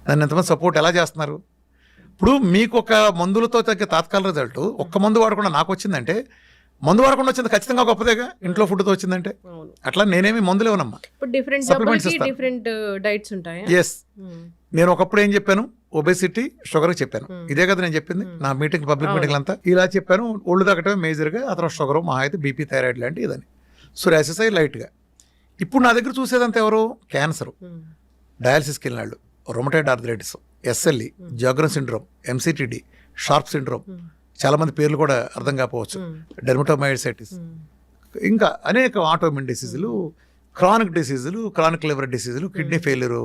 దాన్ని ఎంతమంది సపోర్ట్ ఎలా చేస్తున్నారు? ఇప్పుడు మీకు ఒక మందులతో తగ్గ తాత్కాల రిజల్ట్ ఒక్క మందు వాడకుండా నాకు వచ్చిందంటే మందు వాడకుండా వచ్చింది ఖచ్చితంగా గొప్పదేగా, ఇంట్లో ఫుడ్తో వచ్చిందంటే. అట్లా నేనేమి మందులు ఇవ్వనమ్మా, డిఫరెంట్ డైట్స్ ఉంటాయి. ఎస్, నేను ఒకప్పుడు ఏం చెప్పాను, ఒబేసిటీ షుగర్ చెప్పాను, ఇదే కదా నేను చెప్పింది నా మీటింగ్, పబ్లిక్ మీటింగ్ అంతా ఇలా చెప్పాను. ఒళ్ళు తగ్గటమే మేజర్గా, ఆ తర్వాత షుగర్, మా అయితే బీపీ, థైరాయిడ్ లాంటి ఇదని, సోరియాసిస్ లైట్గా. ఇప్పుడు నా దగ్గర చూసేదంతా ఎవరు, క్యాన్సర్, డయాలసిస్కి వెళ్ళినాళ్ళు, rheumatoid arthritis, SLE, Sjogren syndrome, MCTD, Sharp syndrome, చాలా మంది పేర్లు కూడా అర్థం కాకపోవచ్చు, డెర్మటోమైసైటిస్, ఇంకా అనేక ఆటోమిన్ డిసీజులు, క్రానిక్ డిసీజులు, క్రానిక్ లివర్ డిసీజులు, kidney failure,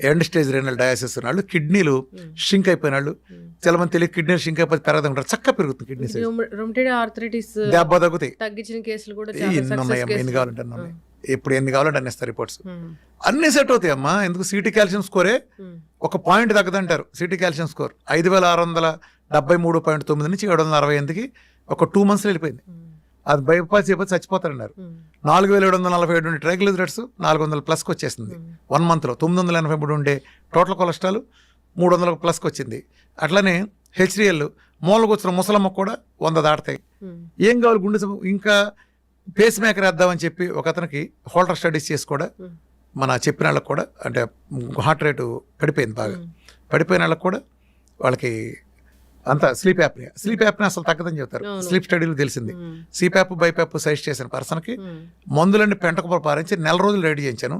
end stage renal dialysis ఉన్నాళ్ళు, కిడ్నీలు షింక్ అయిపోయిన వాళ్ళు, చాలా మంది తెలియదు కిడ్నీలు షింక్ అయిపోయి పెరగదంటారు, చక్కగా పెరుగుతుంది కిడ్నీ దెబ్బ తగ్గుతాయి. ఎన్ని ఉన్నాయా, ఎన్ని కావాలంటే ఉన్నాయి, ఇప్పుడు ఎన్ని కావాలంటే అన్ని ఇస్తారు రిపోర్ట్స్, అన్ని సెట్ అవుతాయి అమ్మా. ఎందుకు సిటీ కాల్షియం స్కోరే ఒక పాయింట్ తగ్గదంటారు. సిటీ కాల్షియం స్కోర్ 5673.9 నుంచి 768కి ఒక 2 months వెళ్ళిపోయింది. అది బైపాస్ అయిపోతే చచ్చిపోతారన్నారు. 4747 ట్రైగ్లిజరైడ్స్ 400+ వచ్చేసింది 1 monthలో. 983 ఉండే టోటల్ కొలెస్ట్రాల్ 300+ వచ్చింది. అట్లనే హెచ్డిఎల్ మూలకు వచ్చిన ముసలమ్మ కూడా 100 దాటుతాయి. ఏం కావాలి గుండె, ఇంకా పేస్ మేకర్ వేద్దామని చెప్పి ఒక అతనికి హోల్డర్ స్టడీస్ చేసి కూడా మన చెప్పిన వాళ్ళకి కూడా, అంటే హార్ట్ రేటు పడిపోయింది బాగా, పడిపోయిన వాళ్ళకి కూడా వాళ్ళకి అంతా స్లీప్ యాప్ని అసలు తగ్గదని చెప్తారు. స్లీప్ స్టడీలు తెలిసింది. సిప్యాప్ బైప్యాప్ సజెస్ట్ చేసిన పర్సన్కి మందులన్నీ పెంటకు పారించి 4 రోజులు రెడీ చేయించాను.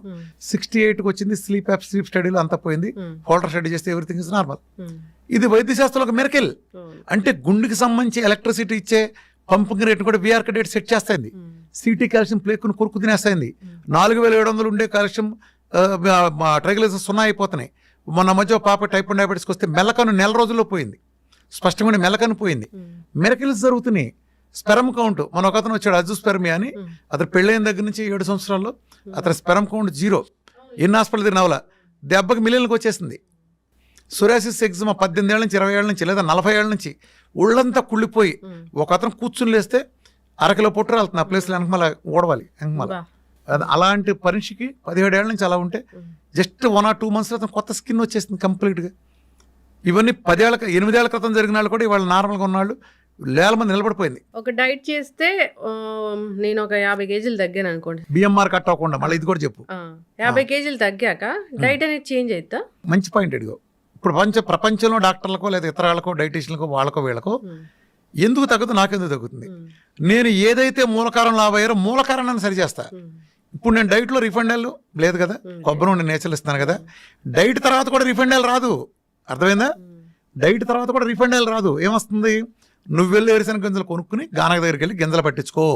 68కి వచ్చింది స్లీప్ స్టడీలో అంతా పోయింది. హోల్డర్ స్టడీ చేస్తే ఎవ్రీథింగ్ ఇస్ నార్మల్. ఇది వైద్య శాస్త్రంలో ఒక మిరకిల్. అంటే గుండెకి సంబంధించి ఎలక్ట్రిసిటీ ఇచ్చే పంపింగ్ రేట్ కూడా విఆర్క డేట్ సెట్ చేస్తాయింది. సిటీ కాల్షియం ప్లేక్ను కొరుకు తినేస్తాయింది. 4700 ఉండే కాల్షియం ట్రైగ్లిజరైడ్స్ 0 అయిపోతున్నాయి. మొన్న మధ్య పాప టైప్ 1 డయాబెటీస్కి వస్తే మెల్లకను 4 రోజుల్లో పోయింది. స్పష్టమైన మెల్లకను పోయింది. మిరకిల్స్ జరుగుతున్నాయి. స్పెరమ్ కౌంట్, మన ఒక అతను వచ్చాడు అజుస్పెర్మియా అని, అతను పెళ్ళైన దగ్గర నుంచి 7 సంవత్సరాల్లో అతని స్పెరమ్ కౌంట్ 0. ఎన్ని హాస్పిటల్ తిరిగినవల దెబ్బకి మిలియన్లకు వచ్చేసింది. సోరియాసిస్ ఎగ్జిమా 18 ఏళ్ళ నుంచి 20 ఏళ్ళ నుంచి లేదా 40 ఏళ్ళ నుంచి ఒళ్ళంతా కుళ్ళిపోయి ఒక అతను కూర్చుని లేస్తే 1 కిలో పొట్టు రాలుతుంది. ఆ ప్లేస్లో వెనకమల ఓడవాలి వెనకమల. అలాంటి పరీక్షకి 17 ఏళ్ళ నుంచి అలా ఉంటే జస్ట్ 1 or 2 months అతను కొత్త స్కిన్ వచ్చేసింది కంప్లీట్గా. ఇవన్నీ 8 ఏళ్ల క్రితం జరిగిన వాళ్ళు కూడా ఇవాళ నార్మల్గా ఉన్నాళ్ళు, వేల మంది నిలబడిపోయింది. ఒక డైట్ చేస్తే నేను ఒక 50 kgs తగ్గాను అనుకోండి, బిఎంఆర్ కట్ అవ్వకుండా. మళ్ళీ ఇది కూడా చెప్పు, 50 kgs తగ్గాక డైట్ అనేది చేంజ్ అవుతా? మంచి పాయింట్ అడిగో. ఇప్పుడు ప్రపంచంలో డాక్టర్లకో లేదా ఇతర వాళ్ళకో డైటీషియన్లకో వాళ్ళకో వీళ్ళకో ఎందుకు తగ్గుతుంది, నాకెందుకు తగ్గుతుంది? నేను ఏదైతే మూలకారం లాభయ్యారో మూలకారణాన్ని సరిచేస్తా. ఇప్పుడు నేను డైట్లో రిఫైండ్ ఆయిల్ లేదు కదా, కొబ్బరి నుండి నేచర్లు ఇస్తాను కదా, డైట్ తర్వాత కూడా రిఫైండ్ ఆయిల్ రాదు. అర్థమైందా? డైట్ తర్వాత కూడా రిఫైండ్ ఆయిల్ రాదు. ఏమొస్తుంది, నువ్వు వెళ్ళి వేరుశనగ గింజలు కొనుక్కుని గానక దగ్గరికి వెళ్ళి గింజలు పట్టించుకో.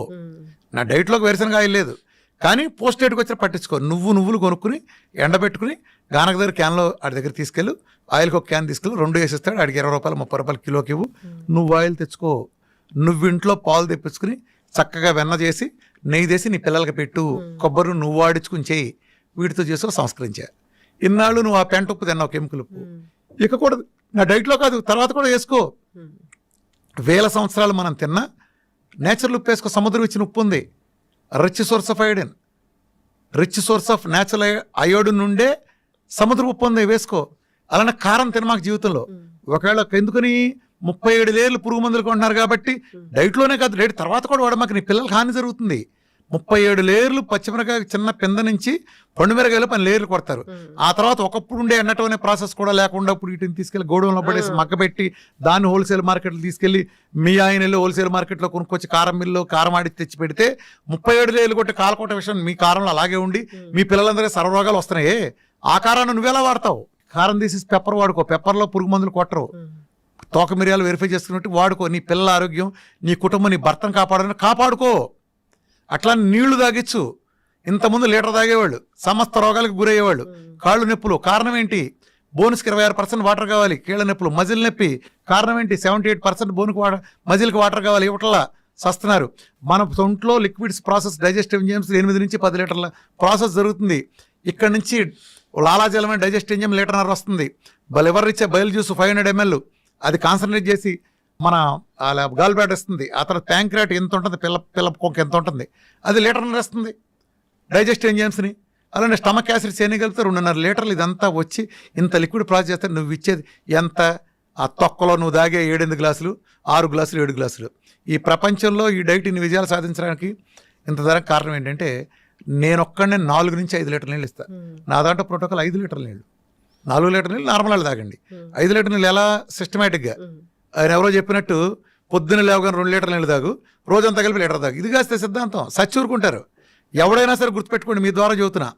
నా డైట్లోకి వేరుశనగ ఆయిల్ లేదు కానీ పోస్ట్ డేట్కి వచ్చి పట్టించుకో. నువ్వులు కొనుక్కుని ఎండబెట్టుకుని గానక దగ్గర క్యాన్లో ఆడి దగ్గర తీసుకెళ్ళు, ఆయిల్కి ఒక క్యాన్ తీసుకెళ్ళి 2 వేసిస్తాడు. ఆడికి 20 రూపాయలు 30 రూపాయలు కిలోకి ఇవ్వు, నువ్వు ఆయిల్ తెచ్చుకో. నువ్వు ఇంట్లో పాలు తెప్పించుకుని చక్కగా వెన్న చేసి నెయ్యి చేసి నీ పిల్లలకి పెట్టు. కొబ్బరి నువ్వు వాడించుకుని చేయి. వీటితో చేసుకో, సంస్కరించా. ఇన్నాళ్ళు నువ్వు ఆ పెంట ఉప్పు తిన్నావు, కెమికల్ ఉప్పు. ఇక కూడా నా డైట్లో కాదు, తర్వాత కూడా వేసుకో. 1000 సంవత్సరాలు మనం తిన్నా నేచురల్ ఉప్పు వేసుకో. సముద్రం ఇచ్చిన ఉప్పు ఉంది, rich source of iodine, rich source of natural iodine నుండే సముద్ర ఉప్పు ఉంది, వేసుకో. అలానే కారం తినమాక జీవితంలో. ఒకవేళ ఎందుకని 37 లేయర్లు పురుగు మందులు కొంటున్నారు కాబట్టి డైట్లోనే కాదు, డైట్ తర్వాత కూడా వాడమాక, నీ పిల్లలకి హాని జరుగుతుంది. 37 లేయర్లు పచ్చిమిరకాయ చిన్న పింద నుంచి పండుమిరకాయలు 10 లేయర్లు కొడతారు. ఆ తర్వాత ఒకప్పుడు ఉండే ఎన్నటం అనే ప్రాసెస్ కూడా లేకుండా ఇప్పుడు వీటిని తీసుకెళ్లి గోడౌన్లో పడేసి మగ్గబెట్టి దాన్ని హోల్సేల్ మార్కెట్లో తీసుకెళ్లి మీ ఆయన వెళ్ళి హోల్సేల్ మార్కెట్లో కొనుక్కొచ్చి కారం మిల్లు కారం ఆడి తెచ్చి పెడితే 37 లేయర్లు కొట్టి కాలకొట్ట విషయం మీ కారంలో అలాగే ఉండి మీ పిల్లలందరూ సర్వరోగాలు వస్తున్నాయి. ఆ కారాన్ని నువ్వెలా వాడతావు? కారం తీసి పెప్పర్ వాడుకో. పెప్పర్లో పురుగు మందులు కొట్టరు. తోక మిరియాలు వెరిఫై చేసుకున్నట్టు వాడుకో. నీ పిల్లల ఆరోగ్యం, నీ కుటుంబం, నీ భర్తను కాపాడుకో. అట్లా నీళ్లు తాగిచ్చు. ఇంతకుముందు లీటర్ తాగేవాళ్ళు, సమస్త రోగాలకు గురయ్యేవాళ్ళు. కాళ్ళు నొప్పులు కారణం ఏంటి? బోన్స్కి 26% వాటర్ కావాలి. కీళ్ళ నొప్పులు, మజిల్ నొప్పి కారణం ఏంటి? 78% బోన్కి మజిల్కి వాటర్ కావాలి, ఇవ్వట్లా సస్తున్నారు. మన ఒంట్లో లిక్విడ్స్ ప్రాసెస్, డైజెస్టివ్ ఎంజైమ్స్ 8 నుంచి 10 లీటర్ల ప్రాసెస్ జరుగుతుంది. ఇక్కడ నుంచి లాలాజలమైన డైజెస్టివ్ ఎంజైమ్ 1.5 లీటర్ వస్తుంది. లివర్ ఇచ్చే బయలు జ్యూస్ 500 ml అది కాన్సన్ట్రేట్ చేసి మన గాల్ బ్లాడర్ ఇస్తుంది. ఆ తర్వాత ప్యాంక్రియాట్ ఎంత ఉంటుంది, పిల్ల కొంక ఎంత ఉంటుంది, అది 1.5 లీటర్ ఇస్తుంది డైజెస్టివ్ ఎంజైమ్స్ని. అలానే స్టమక్ యాసిడ్స్ ఎన్ని కలిపితే 2.5 లీటర్లు ఇదంతా వచ్చి ఇంత లిక్విడ్ ప్రాసెస్ చేస్తే నువ్వు ఇచ్చేది ఎంత? ఆ తొక్కలో నువ్వు దాగే 7-8 గ్లాసులు, 6 గ్లాసులు, 7 గ్లాసులు. ఈ ప్రపంచంలో ఈ డైట్ ఇన్ని విజయాలు సాధించడానికి ఇంత ధర కారణం ఏంటంటే నేను ఒక్కడనే 4 నుంచి 5 లీటర్ల నీళ్ళు ఇస్తాను. నా దాంట్లో ప్రోటోకాల్ 5 లీటర్ల నీళ్ళు, 4 లీటర్ల నీళ్ళు నార్మల్ వాళ్ళు తాగండి. 5 లీటర్ల నీళ్ళు ఎలా సిస్టమేటిక్గా ఆయన ఎవరో చెప్పినట్టు పొద్దున్న లేవగానే 2 లీటర్ల నీళ్ళు తాగు, రోజంతా కలిపి లీటర్ తాగు. ఇది కాస్తే సిద్ధాంతం సచ్చూరుకుంటారు. ఎవడైనా సరే గుర్తుపెట్టుకోండి, మీ ద్వారా చెబుతున్నా,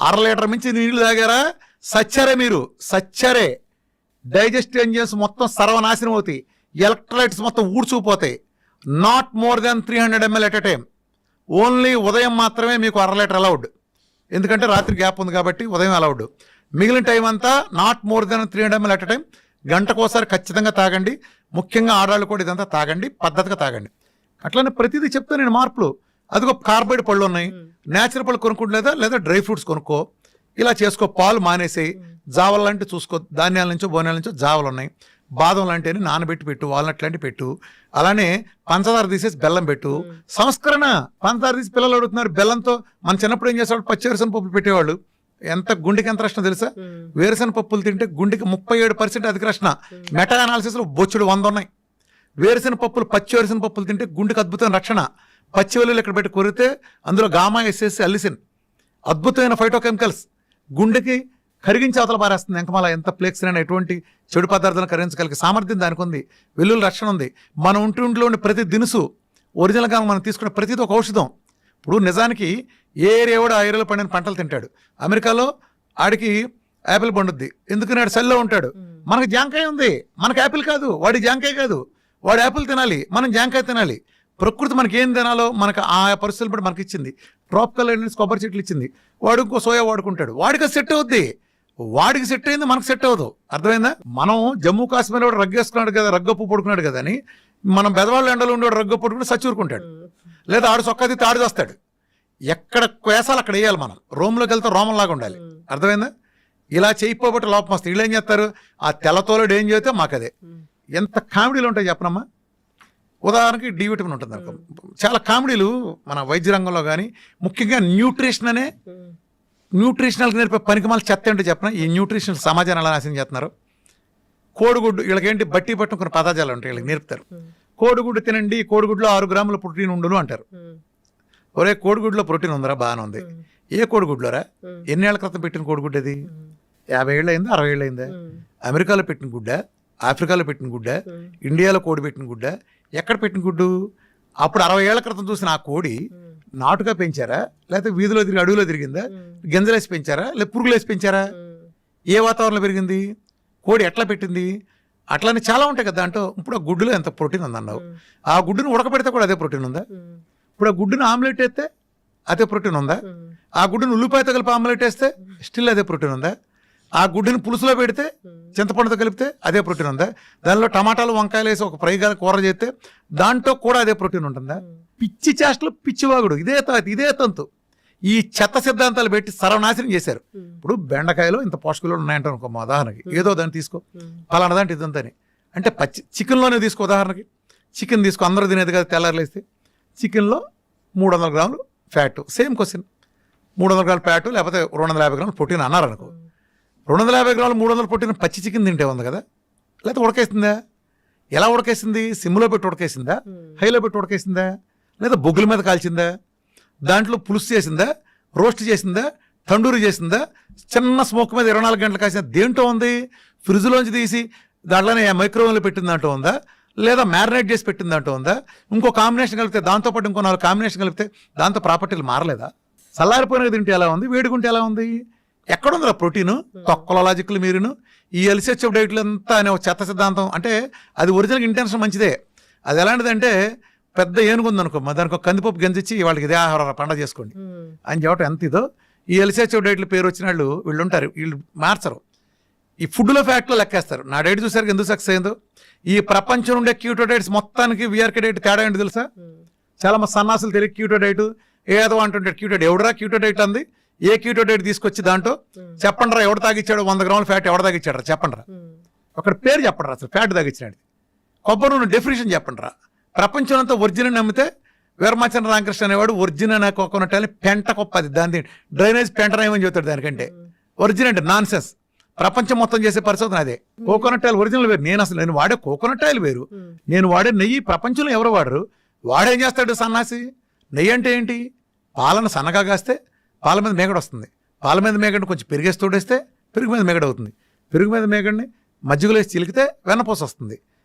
1/2 లీటర్ మించి నీళ్లు తాగారా సచ్చారే, మీరు సచ్చారే. డైజెస్టివ్ ఎంజైమ్స్ మొత్తం సర్వనాశనం అవుతాయి, ఎలక్ట్రోలైట్స్ మొత్తం ఊడ్చుకుపోతాయి. Not more than 300 ml at a time. Only ఉదయం మాత్రమే మీకు 1/2 లీటర్ అలౌడ్, ఎందుకంటే రాత్రి గ్యాప్ ఉంది కాబట్టి ఉదయం అలౌడ్. మిగిలిన టైం అంతా not more than 300 ml at a time. గంటకోసారి ఖచ్చితంగా తాగండి. ముఖ్యంగా ఆడవాళ్ళు కూడా ఇదంతా తాగండి, పద్ధతిగా తాగండి. అట్లనే ప్రతిదీ చెప్తా నేను మార్పులు. అదిగో కార్బైడ్ పళ్ళు ఉన్నాయి, నేచురల్ పళ్ళు కొనుక్కుంటలేదా, లేదా డ్రై ఫ్రూట్స్ కొనుక్కో, ఇలా చేసుకో. పాలు మానేసి జావలు లాంటివి చూసుకో, ధాన్యాల నుంచో బోనాల నుంచో జావలు ఉన్నాయి. బాదం లాంటివి నానబెట్టి పెట్టు, వాల్నట్ లాంటివి పెట్టు. అలానే పంచదార తీసేసి బెల్లం పెట్టు. సంస్కరణ. పంచదార తీసి పిల్లలు అడుగుతున్నారు బెల్లంతో. మన చిన్నప్పుడు ఏం చేసేవాళ్ళు, పచ్చి వేరుశనగ పప్పులు పెట్టేవాళ్ళు. గుండెకి ఎంత రక్షణ తెలుసా? వేరుశనగ పప్పులు తింటే గుండెకి 37% అధిక రక్షణ. మెటా అనాలిసిస్లో బొచ్చుడు 100 ఉన్నాయి. వేరుశనగ పప్పులు, పచ్చి వేరుశనగ పప్పులు తింటే గుండెకి అద్భుతమైన రక్షణ. పచ్చి వెల్లుల్లి ఇక్కడ పెట్టి కొరితే అందులో గామా, ఎస్ఎస్, అల్లిసిన్ అద్భుతమైన ఫైటోకెమికల్స్ గుండెకి కరిగించి అవతల పారేస్తుంది. ఎంకమాల ఎంత ఫ్లేక్స్ అయినా ఎటువంటి చెడు పదార్థాలను కరిగించగలిగే సామర్థ్యం దానికి ఉంది. వెల్లుల్లి రక్షణ ఉంది. మన ఒంట్లో ఉండే ప్రతి దినుసు ఒరిజినల్గా మనం తీసుకునే ప్రతిదీ ఒక ఔషధం. ఇప్పుడు నిజానికి ఏ ఏరియా కూడా ఆ ఏరియాలో పండిన పంటలు తింటాడు. అమెరికాలో ఆడికి యాపిల్ పండుద్ది, ఎందుకని ఆడు చలిలో ఉంటాడు. మనకు జాంకాయ ఉంది, మనకు యాపిల్ కాదు. వాడి జాంకాయ కాదు, వాడు యాపిల్ తినాలి, మనం జాంకాయ తినాలి. ప్రకృతి మనకి ఏం తినాలో మనకు ఆ పరిస్థితులు బట్టి మనకి ఇచ్చింది. ట్రాపికల్ కొబ్బరి చెట్లు ఇచ్చింది, వాడు ఇంకో సోయా వాడుకుంటాడు, వాడికి సెట్ అవుద్ది. వాడికి సెట్ అయింది, మనకు సెట్ అవ్వదు. అర్థమైందా? మనం జమ్మూ కాశ్మీర్ వాడు రగ్గేసుకున్నాడు కదా, రగ్గప్పు పడుకున్నాడు కదా అని మనం బెదవాళ్ళు ఎండలో ఉండేవాడు రగ్గప్పు పడుకుని సచ్చూరుకుంటాడు. లేదా ఆడు సొక్కది తాడు చేస్తాడు. ఎక్కడ వేసాలు అక్కడ వేయాలి. మనం రోమ్లోకి వెళ్తే రోమంలాగా ఉండాలి. అర్థమైందా? ఇలా చేయకపోబట్టి లోపం వస్తుంది. వీళ్ళు ఏం చేస్తారు, ఆ తెల్లతోలుడు ఏం చేస్తే మాకు అదే. ఎంత కామెడీలు ఉంటాయి చెప్పనమ్మా. ఉదాహరణకి డి విటమిన్ ఉంటుంది అనుకో. చాలా కామెడీలు మన వైద్య రంగంలో కానీ, ముఖ్యంగా న్యూట్రిషన్ అనే న్యూట్రిషనల్కి నేర్పే పనికిమాల చెత్త ఏంటో చెప్పిన. ఈ న్యూట్రిషన్ సమాజాన్ని ఎలా నాశనం చేస్తున్నారు. కోడిగుడ్డు, వీళ్ళకేంటి బట్టి పట్టిన కొన్ని పదార్థాలు ఉంటాయి, వీళ్ళకి నేర్పుతారు. కోడిగుడ్డు తినండి, కోడిగుడ్లో 6 గ్రాముల ప్రోటీన్ ఉండును అంటారు. ఒరే కోడిగుడ్లో ప్రోటీన్ ఉందరా, బాగానే ఉంది. ఏ కోడిగుడ్లోరా? ఎన్నేళ్ల క్రితం పెట్టిన కోడిగుడ్డు అది? 50 ఏళ్ళు అయిందా, 60 ఏళ్ళు అయిందా? అమెరికాలో పెట్టిన గుడ్డ, ఆఫ్రికాలో పెట్టిన గుడ్డ, ఇండియాలో కోడి పెట్టిన గుడ్డ, ఎక్కడ పెట్టిన గుడ్డు? అప్పుడు 60 ఏళ్ల క్రితం చూసిన ఆ కోడి నాటుగా పెంచారా, లేకపోతే వీధిలో తిరిగి అడవిలో తిరిగిందా, గింజలేసి పెంచారా, లేదా పురుగులేసి పెంచారా? ఏ వాతావరణంలో పెరిగింది? కోడి ఎట్లా పెట్టింది? అట్లానే చాలా ఉంటాయి కదా దాంట్లో. ఇప్పుడు ఆ గుడ్డులో ఎంత ప్రోటీన్ ఉందన్నావు, ఆ గుడ్డును ఉడకపెడితే కూడా అదే ప్రోటీన్ ఉందా? ఇప్పుడు ఆ గుడ్డును ఆమ్లెట్ వేస్తే అదే ప్రోటీన్ ఉందా? ఆ గుడ్డును ఉల్లిపాయతో కలిపి ఆమ్లెట్ వేస్తే స్టిల్ అదే ప్రోటీన్ ఉందా? ఆ గుడ్డుని పులుసులో పెడితే, చింతపండుతో కలిపితే అదే ప్రోటీన్ ఉందా? దానిలో టమాటాలు, వంకాయలు వేసి ఒక ఫ్రై కూర చేస్తే దాంట్లో కూడా అదే ప్రోటీన్ ఉంటుందా? పిచ్చి చేష్టలు, పిచ్చివాగుడు, ఇదే తంతు. ఈ చెత్త సిద్ధాంతాలు పెట్టి సర్వనాశనం చేశారు. ఇప్పుడు బెండకాయలో ఇంత పోషకాలు ఉన్నాయంట అనుకో, మా ఉదాహరణకి ఏదో దాన్ని తీసుకో, పలానా దాంట్లో ఇదంతని అంటే పచ్చి చికెన్లోనే తీసుకో. ఉదాహరణకి చికెన్ తీసుకో, అందరూ తినేది కదా తెల్లారులేస్తే. చికెన్లో 300 గ్రాములు ఫ్యాట్. సేమ్ క్వశ్చన్, 300 గ్రాముల ఫ్యాట్ లేకపోతే 250 గ్రాములు ప్రోటీన్ అన్నారు అనుకో. 250 గ్రాములు 300 ప్రోటీన్ పచ్చి చికెన్ తింటే ఉంది కదా, లేకపోతే ఉడకేసిందా? ఎలా ఉడకేసింది? సిమ్లో పెట్టి ఉడకేసిందా, హైలో పెట్టి ఉడకేసిందా, లేదా బొగ్గుల మీద కాల్చిందా, దాంట్లో పులుసు చేసిందా, రోస్ట్ చేసిందా, తండూరి చేసిందా, చిన్న స్మోక్ మీద 24 గంటలు కాసిందా? దేంట్లో ఉంది? ఫ్రిడ్జ్లోంచి తీసి దాంట్లోనే మైక్రోవేవ్లో పెట్టిన దాంట్లో ఉందా, లేదా మ్యారినేట్ చేసి పెట్టిన దాంట్లో ఉందా? ఇంకో కాంబినేషన్ కలిపితే, దాంతోపాటు ఇంకో 4 కాంబినేషన్ కలిపితే దాంతో ప్రాపర్టీలు మారలేదా? చల్లారిపోయిన తింటే ఎలా ఉంది, వేడుకుంటే ఎలా ఉంది? ఎక్కడుందిరా ప్రోటీను? తొక్కల లాజిక్లు మీరును. ఈ ఎల్సిహెచ్ఎఫ్ డైట్లు అంతా అనే ఒక చెత్త సిద్ధాంతం. అంటే అది ఒరిజినల్ ఇంటెన్షన్ మంచిదే. అది ఎలాంటిదంటే, పెద్ద ఏనుగుంది అనుకో, దానికి ఒక కందిపప్పు గంజిచ్చి వాళ్ళకి ఇదే ఆహారం పండగ చేసుకోండి అని చెప్పడం ఎంత ఇదో. ఈ ఎల్సిహెచ్ఎఫ్ డైట్లు పేరు వచ్చిన వీళ్ళు ఉంటారు, వీళ్ళు మార్చరు. ఈ ఫుడ్లో ఫ్యాక్ట్లో లెక్కేస్తారు. నా డైట్ చూసారు ఎందుకు సక్సెస్ అయిందో. ఈ ప్రపంచం ఉండే క్యూటో డైట్స్ మొత్తానికి వీఆర్కే డైట్ తేడా ఏంటి తెలుసా? చాలా మంది సన్నాసులు తెలియదు క్యూటో డైట్ ఏదో అంటుంటాడు. క్యూటో డైట్ ఎవడరా క్యూటో డైట్ అంది? ఏ క్యూటో డైట్ తీసుకొచ్చి దాంట్లో చెప్పండి రా, ఎవడు తాగిచ్చాడు 100 గ్రాముల ఫ్యాట్ ఎవడు తాగిచ్చాడు రా చెప్పండి రా. ఒకటి పేరు చెప్పండి రా, అసలు ఫ్యాట్ తాగిచ్చినాడు. కొబ్బరి నూనె డెఫినేషన్ చెప్పండి రా. ప్రపంచం అంతా ఒరిజినల్ నమ్మితే వీరమాచంద్ర రామకృష్ణ అనేవాడు ఒరిజినల్ కోకోనట్ ఆయిల్ పెంట కొప్పది, దాని డ్రైనేజ్ పెంటనేమని చెబుతాడు దానికంటే. ఒరిజినల్ అంటే నాన్ సెన్స్. ప్రపంచం మొత్తం చేసే పరిశోధన అదే. కోకోనట్ ఆయిల్ ఒరిజినల్ వేరు. నేను వాడే కోకోనట్ ఆయిల్ వేరు, నేను వాడే నెయ్యి ప్రపంచంలో ఎవరు వాడరు. వాడేం చేస్తాడు సన్నాసి? నెయ్యి అంటే ఏంటి? పాలను సన్నగా కాస్తే పాల మీద మేగడ వస్తుంది, పాల మీద మేగడిని కొంచెం పెరిగేసి తోడేస్తే పెరుగు మీద మేగడ అవుతుంది, పెరుగు మీద మేగడిని మజ్జిగలో వేసి చిలికితే వెన్నపూస వస్తుంది,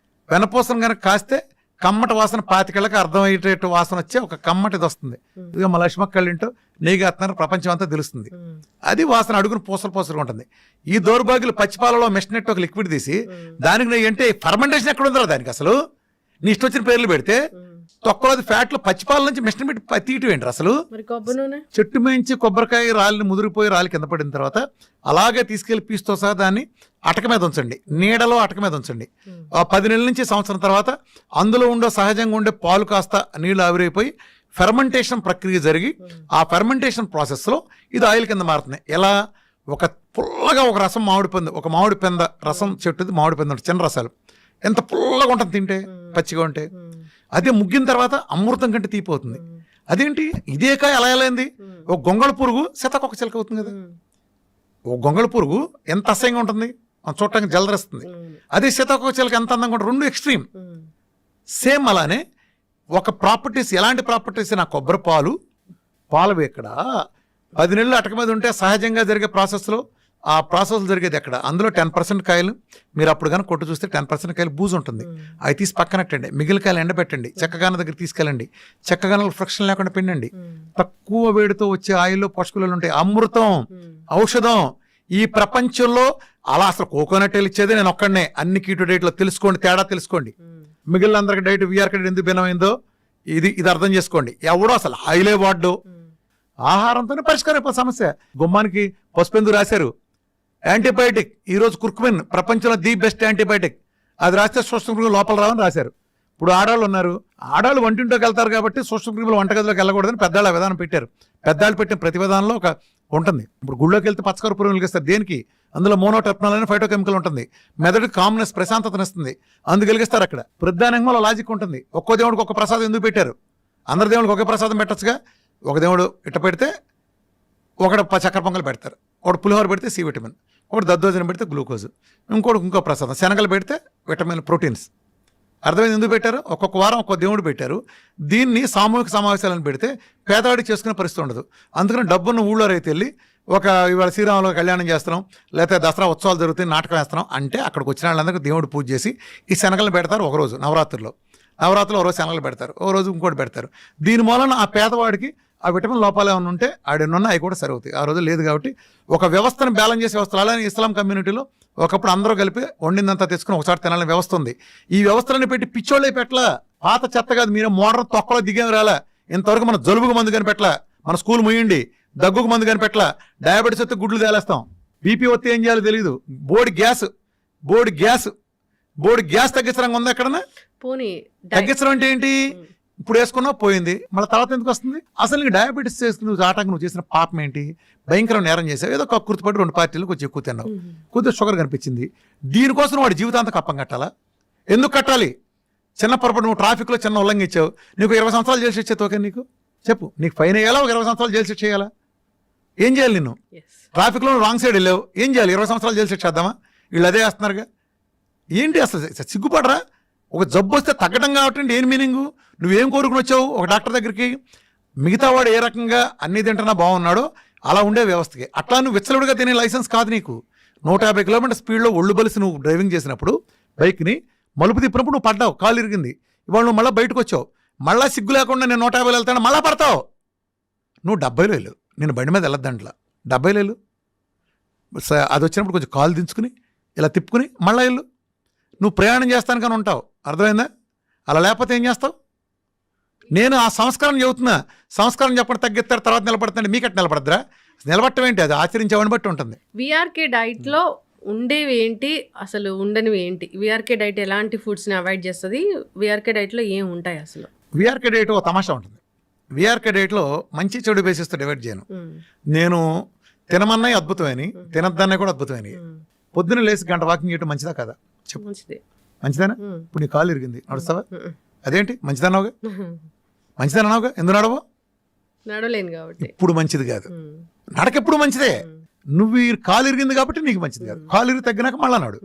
వెన్నపూసను కనుక కాస్తే కమ్మటి వాసన 25 అర్థమయ్యేటట్టు వాసన వచ్చే ఒక కమ్మటిది వస్తుంది. ఇదిగో మా లక్ష్మక్కళ్ళింటో నెయ్యి కాస్తున్నారు, ప్రపంచం అంతా తెలుస్తుంది. అది వాసన అడుగును పూసలుగా ఉంటుంది. ఈ దౌర్భాగ్యులు పచ్చిపాలలో మెషినెట్ ఒక లిక్విడ్ తీసి దానికి నెయ్యి అంటే ఫర్మెంటేషన్ ఎక్కడ ఉందో దానికి అసలు నీ ఇష్టం వచ్చిన పేర్లు పెడితే తొక్కలోది ఫ్యాట్లు పచ్చిపాల నుంచి మిషన్ పెట్టి తీయటం ఏంటి అసలు? చెట్టు మేంచి కొబ్బరికాయ రాలిని ముదిరిపోయి రాలి కింద పడిన తర్వాత అలాగే తీసుకెళ్లి పీస్తో సహా దాన్ని అటక మీద ఉంచండి, నీడలో అటక మీద ఉంచండి. 10 నెలల నుంచి సంవత్సరం తర్వాత అందులో ఉండే సహజంగా ఉండే పాలు కాస్త నీళ్లు ఆవిరైపోయి ఫెర్మెంటేషన్ ప్రక్రియ జరిగి ఆ ఫెర్మెంటేషన్ ప్రాసెస్లో ఇది ఆయిల్ కింద మారుతుంది. ఎలా? ఒక పుల్లగా ఒక రసం మామిడి పెంద రసం చెట్టుది మామిడి పెంద చిన్న రసాలు ఎంత పుల్లగా ఉంటుంది తింటే, పచ్చిగా ఉంటే. అదే ముగ్గిన తర్వాత అమృతం కంటే తీపిపోతుంది. అదేంటి ఇదే కాయ అలా అయింది? ఒక గొంగళ పురుగు సీతాకొక చిలక అవుతుంది కదా. ఒక గొంగళ పురుగు ఎంత అసహ్యంగా ఉంటుంది, చూడటానికి జలదరిస్తుంది. అదే సీతాకొక చిలక ఎంత అందంగా ఉంటుంది. రెండు ఎక్స్ట్రీమ్. సేమ్ అలానే ఒక ప్రాపర్టీస్, ఎలాంటి ప్రాపర్టీస్? నా కొబ్బరి పాలు ఎక్కడ 10 నెలలు అటక మీద ఉంటే సహజంగా జరిగే ప్రాసెస్లో ఆ ప్రాసెస్ జరిగేది ఎక్కడ? అందులో 10% కాయలు మీరు అప్పుడు కానీ కొట్టు చూస్తే 10% కాయలు బూజు ఉంటుంది, అవి తీసి పక్కనట్టండి. మిగిలిన కాయలు ఎండబెట్టండి, చెక్కగాన దగ్గర తీసుకెళ్ళండి, చెక్కగానలు ఫ్రిక్షన్ లేకుండా పిండండి. తక్కువ వేడితో వచ్చే ఆయిల్లో పోషకాలు ఉంటాయి. అమృతం, ఔషధం. ఈ ప్రపంచంలో అలా అసలు కోకోనట్ ఆయిల్ ఇచ్చేది నేను ఒక్కడనే. అన్ని కీటో డైట్లో తెలుసుకోండి, తేడా తెలుసుకోండి. మిగిలిన అందరికి డైట్ వీఆర్ ఎందుకు భిన్నమైందో ఇది అర్థం చేసుకోండి. ఎవడో అసలు ఆయిలే వాడ్డు. ఆహారంతోనే పరిష్కారం అయిపోయి సమస్య. గుమ్మానికి పసుపెందుకు రాశారు? యాంటీబయాటిక్. ఈరోజు కుర్కుమిన్ ప్రపంచంలో ది బెస్ట్ యాంటీబయాటిక్. అది రాస్తే సూక్ష్మక్రిములు లోపల రావని రాశారు. ఇప్పుడు ఆడవాళ్ళు ఉన్నారు, ఆడవాళ్ళు వంటింట్లోకి వెళ్తారు కాబట్టి సూక్ష్మక్రిములు వంటగదిలోకి వెళ్ళకూడదని పెద్దవాళ్ళ విధానం పెట్టారు. పెద్దవాళ్ళు పెట్టిన ప్రతి విధానంలో ఒక ఉంటుంది. ఇప్పుడు గుళ్ళోకి వెళ్తే పచ్చకర్పూరం వెలిగిస్తారు. దేనికి? అందులో మోనోటెప్నాల్ అనే ఫైటోకెమికల్ ఉంటుంది. మెదడుకి కామ్నెస్, ప్రశాంతతనిస్తుంది, అందుకు వెలిగిస్తారు. అక్కడ ప్రధానంగా లాజిక్ ఉంటుంది. ఒక్కో దేవుడికి ఒక ప్రసాదం ఎందుకు పెట్టారు? అందరి దేవుడికి ఒకే ప్రసాదం పెట్టచ్చుగా. ఒక దేవుడు ఇట్ట పెడితే ఒకడు చక్కెర పొంగల్ పెడతారు, ఒకటి పులిహోర పెడితే సి విటమిన్, ఒకటి దద్దోజనం పెడితే గ్లూకోజ్, ఇంకో ప్రసాదం శనగలు పెడితే విటమిన్, ప్రోటీన్స్. అర్థమైంది ఎందుకు పెట్టారు? ఒక్కొక్క వారం ఒక్కొక్క దేవుడు పెట్టారు. దీన్ని సామూహిక సమావేశాలను పెడితే పేదవాడికి చేసుకునే పరిస్థితి ఉండదు. అందుకని డబ్బున్న ఊళ్ళో రైతు వెళ్ళి ఇవాళ శ్రీరాములు కళ్యాణం చేస్తున్నాం, లేకపోతే దసరా ఉత్సవాలు జరుగుతాయి, నాటకం వేస్తున్నాం అంటే అక్కడికి వచ్చిన వాళ్ళందరికీ దేవుడు పూజ చేసి ఈ శనగలను పెడతారు. ఒకరోజు నవరాత్రుల్లో ఒక రోజు శనగలు పెడతారు, ఒక రోజు ఇంకోటి పెడతారు. దీని మూలన ఆ పేదవాడికి ఆ విటమిన్ లోపాలు ఏమైనా ఉంటే ఆడెన్నున్నా అవి కూడా సరవుతాయి. ఆ రోజు లేదు కాబట్టి ఒక వ్యవస్థను బ్యాలెన్స్ చేసే వ్యవస్థలు. అలానే ఇస్లాం కమ్యూనిటీలో ఒకప్పుడు అందరూ కలిపి వండిందంతా తెచ్చుకుని ఒకసారి తినాలని వ్యవస్థ ఉంది. ఈ వ్యవస్థలని పెట్టి పిచ్చోళ్ళే పెట్టలా. పాత చెత్త కాదు, మీరు మోడర్న్ తొక్కలో దిగేం రాలా. ఇంతవరకు మన జలుబుకు మందు కనిపెట్టలా, మన స్కూల్ ముయ్యండి, దగ్గుకు మందు కనిపెట్టలా, డయాబెటీస్ వస్తే గుడ్లు తేలేస్తాం, బీపీ వస్తే ఏం చేయాలో తెలియదు. బోర్డు గ్యాస్ తగ్గించడం ఉందా ఎక్కడన్నా? తగ్గించడం అంటే ఏంటి? ఇప్పుడు వేసుకున్నా పోయింది, మళ్ళీ తర్వాత ఎందుకు వస్తుంది? అసలు నీకు డయాబెటీస్ చేసుకుని నువ్వు చేసిన పాపం ఏంటి? భయంకరం నేరం చేసావు. ఏదో కక్కుర్తిపడి 2 పార్టీలు కొంచెం ఎక్కువ తిన్నావు, కొద్దిగా షుగర్ కనిపించింది. దీనికోసం వాడి జీవితాంతం కప్పం కట్టాలా? ఎందుకు కట్టాలి? చిన్న పొరపాటు నువ్వు ట్రాఫిక్లో చిన్న ఉల్లంఘించావు, నీకు 20 సంవత్సరాలు జైలు శిక్ష ఓకే? నీకు చెప్పు, నీకు ఫైన్ వేయాలా? ఒక 20 సంవత్సరాలు జైలు శిక్ష చేయాలా? ఏం చేయాలి? నిన్ను ట్రాఫిక్లో రాంగ్ సైడ్ వెళ్ళావు, ఏం చేయాలి? 20 సంవత్సరాలు జైలు శిక్ష చేద్దామా? వీళ్ళు అదే వేస్తున్నారుగా. ఏంటి అసలు సిగ్గుపడరా? ఒక జబ్బు వస్తే తగ్గడం కాబట్టి ఏం మీనింగు? నువ్వేం కోరుకుని వచ్చావు ఒక డాక్టర్ దగ్గరికి? మిగతా వాడు ఏ రకంగా అన్ని తింటున్నా బాగున్నాడో అలా ఉండే వ్యవస్థకి. అట్లా నువ్వు విచ్చలుడిగా తినే లైసెన్స్ కాదు నీకు. 150 కిలోమీటర్ స్పీడ్లో ఒళ్ళు బలిసి నువ్వు డ్రైవింగ్ చేసినప్పుడు బైక్ని మలుపు తిప్పినప్పుడు నువ్వు పడ్డావు, కాలు ఇరిగింది. ఇవాళ నువ్వు మళ్ళీ బయటకు వచ్చావు, మళ్ళీ సిగ్గు లేకుండా నేను 150 వెళ్తాను, మళ్ళీ పడతావు. నువ్వు 70లో వెళ్ళు, నేను బండి మీద వెళ్ళొద్దంట్లా, 70లో వెళ్ళు. అది వచ్చినప్పుడు కొంచెం కాలు దించుకుని ఇలా తిప్పుకుని మళ్ళీ వెళ్ళు. నువ్వు ప్రయాణం చేస్తాను కానీ ఉంటావు. అర్థమైందా? అలా లేకపోతే ఏం చేస్తావు? నేను ఆ సంస్కారం చెబుతున్నా. సంస్కారం చెప్పడం తగ్గిస్తారు, తర్వాత నిలబడుతుంటే మీకట్టు నిలబడద్దురా? నిలబడటం ఏంటి? అది ఆచరించేవాడిని బట్టి ఉంటుంది. విఆర్కే డైట్లో ఉండేవి ఏంటి, అసలు ఉండనివి ఏంటి? విఆర్కే డైట్ ఎలాంటి ఫుడ్స్ని అవాయిడ్ చేస్తుంది? విఆర్కే డైట్లో ఏం ఉంటాయి అసలు? విఆర్కే డైట్ ఒక తమాషా ఉంటుంది. విఆర్కే డైట్లో మంచి చెడు బేసిస్తో డివైడ్ చేయను. నేను తినమన్నాయి అద్భుతమైన, తినద్దన్నాయి కూడా అద్భుతమైన. పొద్దున్న లేసి గంట వాకింగ్ చేయడం మంచిదా కదా? చెప్పు. మంచిదేనా? ఇప్పుడు నీ కాలు ఇరిగింది, నడుస్తావా? అదేంటి మంచిదన్నావుగా? మంచిదని అన్నావుగా, ఎందుకు నడవు? నడవలేను కాబట్టి. ఇప్పుడు మంచిది కాదు, నడక ఎప్పుడు మంచిదే. నువ్వు ఈ కాలు ఇరిగింది కాబట్టి నీకు మంచిది కాదు, కాలు ఇరిగి తగ్గినాక మళ్ళా నాడు.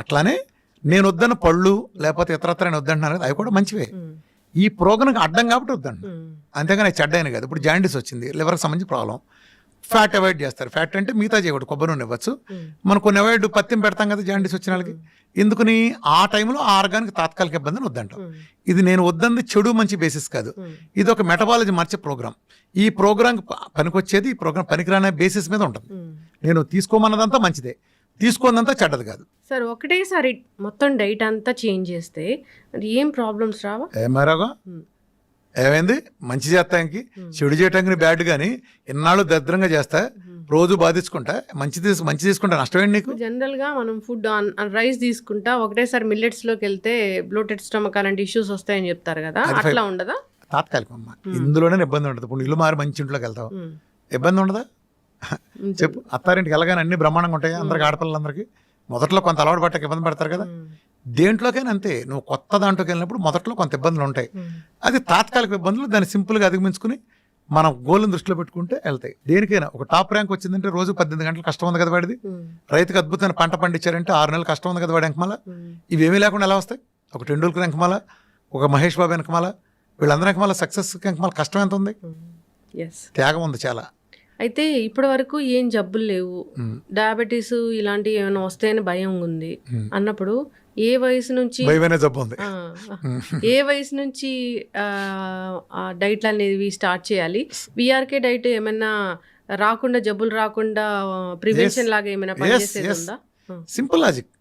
అట్లానే నేను వద్దన్న పళ్ళు లేకపోతే ఇతరత్ర నేను వద్దంటున్నాను కదా, అవి కూడా మంచివే. ఈ ప్రోగ్రాంకి అడ్డం కాబట్టి వద్దంటు, అంతేగాని చెడ్డైన కాదు. ఇప్పుడు జాండీస్ వచ్చింది, లివర్కి సంబంధించి ప్రాబ్లం, ఫ్యాట్ అవాయిడ్ చేస్తారు. ఫ్యాట్ అంటే మిగతా చేయకూడదు, కొబ్బరి నూనె ఇవ్వచ్చు. మనం కొన్ని అవాయిడ్ పత్యం పెడతాం కదా జాండీస్ వచ్చిన వాళ్ళకి. ఎందుకని ఆ టైంలో ఆ ఆర్గానికి తాత్కాలిక ఇబ్బందిని వద్దంటాం. ఇది నేను వద్దంది చెడు మంచి బేసిస్ కాదు, ఇది ఒక మెటబాలజీ మార్చే ప్రోగ్రామ్. ఈ ప్రోగ్రాంకి పనికొచ్చేది, ఈ ప్రోగ్రామ్ పనికిరానే బేసిస్ మీద ఉంటుంది. నేను తీసుకోమన్నదంతా మంచిదే, తీసుకోనంతా చెడ్డది కాదు. సార్ ఒకటేసారి మొత్తం డైట్ అంతా చేంజ్ చేస్తే మరి ఏం ప్రాబ్లమ్స్ రావా? ఏమారాగా ఏమైంది, మంచి చేస్తానికి చెడు చేయటానికి బ్యాడ్ కానీ ఇన్నాళ్ళు దరిద్రంగా చేస్తా, రోజు బాధించుకుంటా, మంచి తీసుకుంటా నష్టం ఏంటి నీకు? జనరల్ గా మనం ఫుడ్ రైస్ తీసుకుంటా ఒకటేసారి మిల్లెట్స్ లోకి వెళ్తే బ్లోటెడ్ స్టమక్ అలాంటి ఇష్యూస్ వస్తాయని చెప్తారు కదా, అట్లా ఉండదా? తాత్కాలికం అమ్మా, ఇందులోనే ఇబ్బంది ఉంటుంది. ఇప్పుడు ఇల్లు మారి మంచి ఇంట్లోకి వెళ్తావు, ఇబ్బంది ఉండదా? చెప్పు. అత్తారింటికి వెళ్ళగానే అన్ని బ్రహ్మాండంగా ఉంటాయి అందరికి, ఆడపిల్లలందరికీ. మొదట్లో కొంత అలవాటు పట్టక ఇబ్బంది పడతారు కదా, దేంట్లోకైనా అంతే. నువ్వు కొత్త దాంట్లోకి వెళ్ళినప్పుడు మొదట్లో కొంత ఇబ్బందులు ఉంటాయి, అది తాత్కాలిక ఇబ్బందులు. దాన్ని సింపుల్గా అధిగమించుకుని మనం గోల్ని దృష్టిలో పెట్టుకుంటే వెళ్తాయి. దేనికైనా ఒక టాప్ ర్యాంక్ వచ్చిందంటే రోజు 18 గంటలు కష్టం ఉంది కదా వాడిది. రైతుకి అద్భుతమైన పంట పండించారంటే 6 నెలలు కష్టం ఉంది కదా వాడి వెనకమాల. ఇవేమీ లేకుండా ఎలా వస్తాయి? ఒక టెండూల్కర్ వెనకమాల, ఒక మహేష్ బాబు వెనకమాల, వీళ్ళందరి వెనకమాల సక్సెస్ వెనకమాల కష్టం ఎంత ఉంది, త్యాగం ఉంది చాలా. అయితే ఇప్పటి వరకు ఏం జబ్బులు లేవు, డయాబెటీస్ ఇలాంటివి ఏమైనా వస్తాయని భయం ఉంది అన్నప్పుడు ఏ వయసు నుంచి జబ్బు ఉంది, ఏ వయసు నుంచి డైట్లు అనేవి స్టార్ట్ చేయాలి? విఆర్కే డైట్ ఏమైనా రాకుండా, జబ్బులు రాకుండా ప్రివెన్షన్ లాగా ఏమైనా పనిచేసేది ఉందా? Simple logic.